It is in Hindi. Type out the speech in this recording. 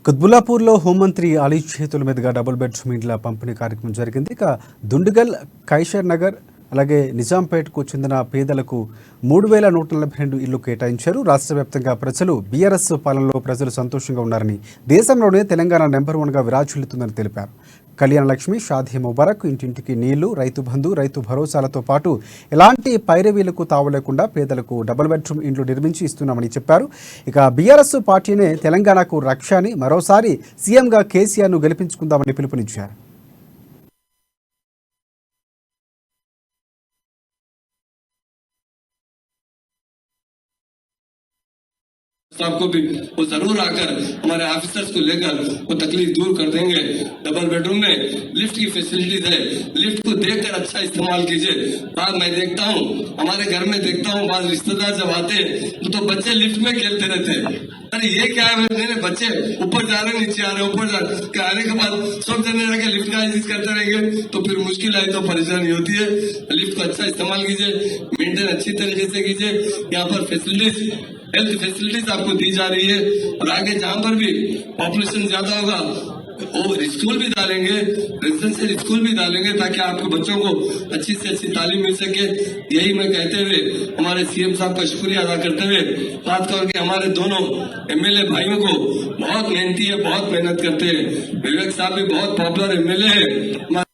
కుత్బుల్లాపూర్లో హోంమంత్రి అలీ చేతుల మీదుగా డబుల్ బెడ్రూమ్ ఇండ్ల పంపిణీ కార్యక్రమం జరిగింది. ఇక దుండుగల్, కైషర్ నగర్, అలాగే నిజాంపేట్కు చెందిన పేదలకు 3,142 ఇళ్లు కేటాయించారు. రాష్ట్ర వ్యాప్తంగా ప్రజలు బీఆర్ఎస్ పాలనలో ప్రజలు సంతోషంగా ఉన్నారని, దేశంలోనే తెలంగాణ నెంబర్ 1గా విరాజిల్లుతుందని తెలిపారు. కళ్యాణ లక్ష్మి, షాదీ ముబారక్, ఇంటింటికి నీళ్లు, రైతు బంధు, రైతు భరోసాలతో పాటు ఎలాంటి పైరవీలకు తావు లేకుండా పేదలకు డబుల్ బెడ్రూమ్ ఇండ్లు నిర్మించి ఇస్తున్నామని చెప్పారు. ఇక బీఆర్ఎస్ పార్టీనే తెలంగాణకు రక్ష అని, మరోసారి సీఎంగా కేసీఆర్ను గెలిపించుకుందామని పిలుపునిచ్చారు. आपको भी वो जरूर आकर हमारे ऑफिसर्स को लेकर वो तकलीफ दूर कर देंगे। डबल बेडरूम में लिफ्ट की फैसिलिटीज है, लिफ्ट को देखकर अच्छा इस्तेमाल कीजिए। आज मैं देखता हूँ, हमारे घर में देखता हूँ, बाद रिश्तेदार जब आते हैं तो बच्चे लिफ्ट में खेलते रहते हैं। अरे ये क्या है, मेरे बच्चे ऊपर जा रहे, नीचे आ रहे, ऊपर आने के बाद सब जने रह लिफ्ट का यूज करते रहेंगे तो फिर मुश्किल आई तो परेशानी होती है। लिफ्ट को अच्छा इस्तेमाल कीजिए, मेंटेन अच्छी तरीके से कीजिए। यहाँ पर फैसिलिटीज, हेल्थ फैसिलिटीज आपको दी जा रही है और आगे जहाँ पर भी पॉपुलेशन ज्यादा होगा वो स्कूल भी डालेंगे, रेजिडेंशियल स्कूल भी डालेंगे ताकि आपके बच्चों को अच्छी से अच्छी तालीम मिल सके। यही मैं कहते हुए हमारे सीएम साहब का शुक्रिया अदा करते हुए, खास करके हमारे दोनों एमएलए भाइयों को, बहुत मेहनती है, बहुत मेहनत करते हैं। विवेक साहब भी बहुत पॉपुलर एमएलए है।